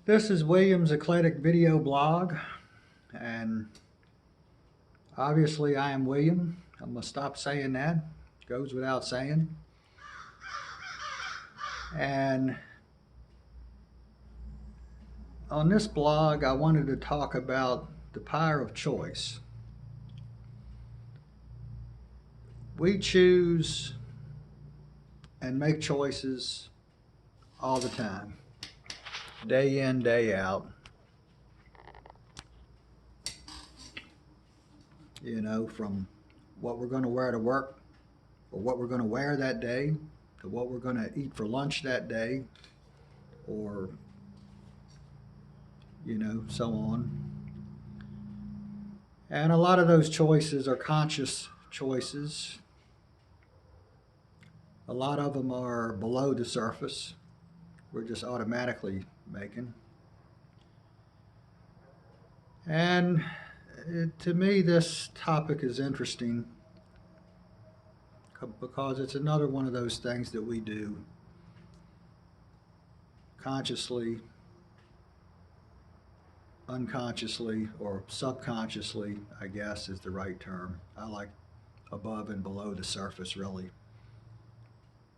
This is William's Eclectic video blog, and obviously I am William. I'm going to stop saying that. Goes without saying. And on this blog, I wanted to talk about the power of choice. We choose and make choices all the time, day in, day out. From what we're going to wear to work, or what we're going to wear that day, to what we're going to eat for lunch that day, or so on. And a lot of those choices are conscious choices. A lot of them are below the surface. We're just automatically making. And to me, this topic is interesting because it's another one of those things that we do consciously, unconsciously, or subconsciously, I guess is the right term. I like above and below the surface, really,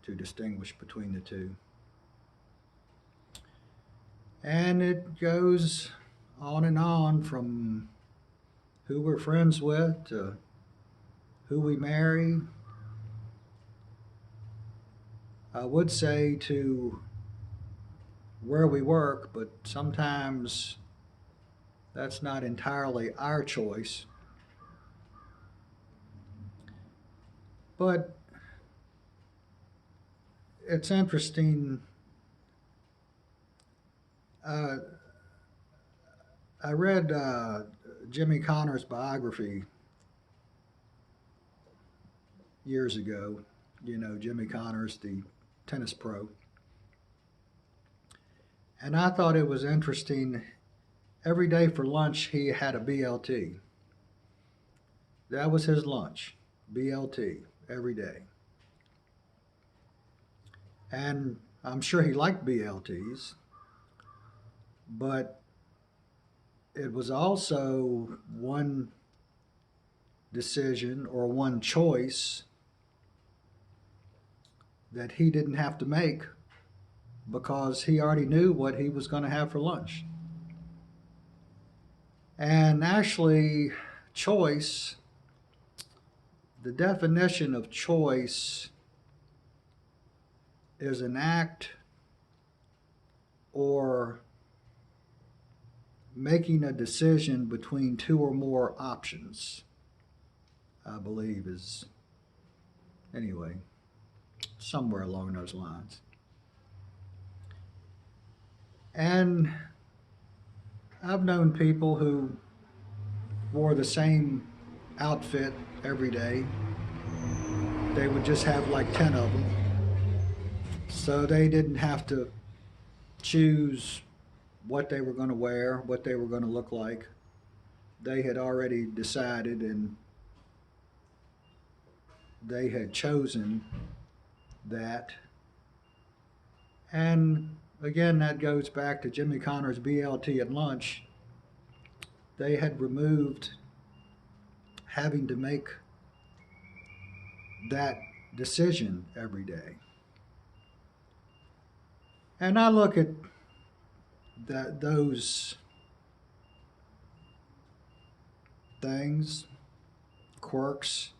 to distinguish between the two. And it goes on and on, from who we're friends with to who we marry. I would say to where we work, but sometimes that's not entirely our choice. But it's interesting. I read Jimmy Connor's biography years ago. Jimmy Connor's the tennis pro. And I thought it was interesting. Every day for lunch, he had a BLT. That was his lunch, BLT, every day. And I'm sure he liked BLTs, but it was also one decision or one choice that he didn't have to make because he already knew what he was going to have for lunch. And actually, choice, the definition of choice is an act or making a decision between two or more options, I believe is, anyway, somewhere along those lines. And I've known people who wore the same outfit every day. They would just have like 10 of them. So they didn't have to choose what they were going to wear, what they were going to look like. They had already decided and they had chosen that. And again, that goes back to Jimmy Connor's BLT at lunch. They had removed having to make that decision every day. And I look at those things, quirks.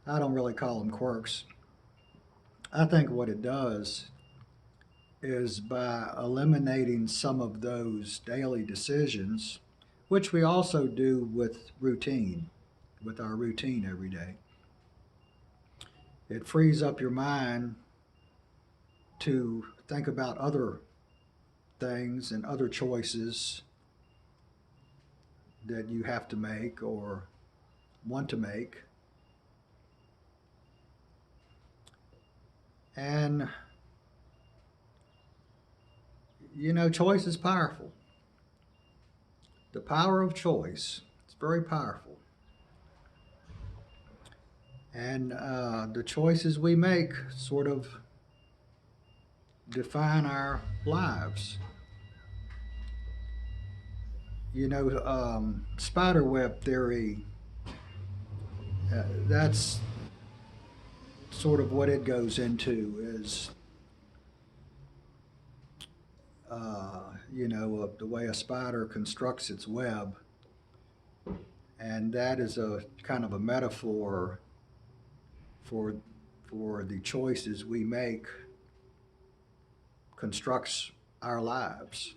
I don't really call them quirks. I think what it does is by eliminating some of those daily decisions, which we also do with our routine every day. It frees up your mind to think about other things and other choices that you have to make or want to make. And choice is powerful. The power of choice, it's very powerful. And the choices we make sort of define our lives. spider web theory, that's sort of what it goes into is, the way a spider constructs its web. And that is a kind of a metaphor for, for the choices we make constructs our lives.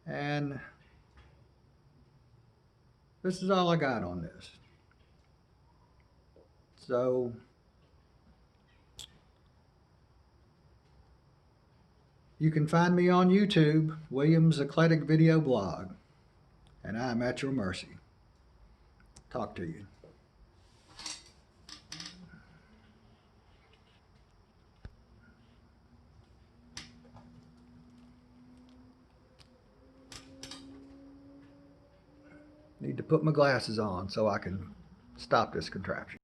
And this is all I got on this. So you can find me on YouTube, William's Eclectic Video Blog, and I'm at your mercy. Talk to you. Need to put my glasses on so I can stop this contraption.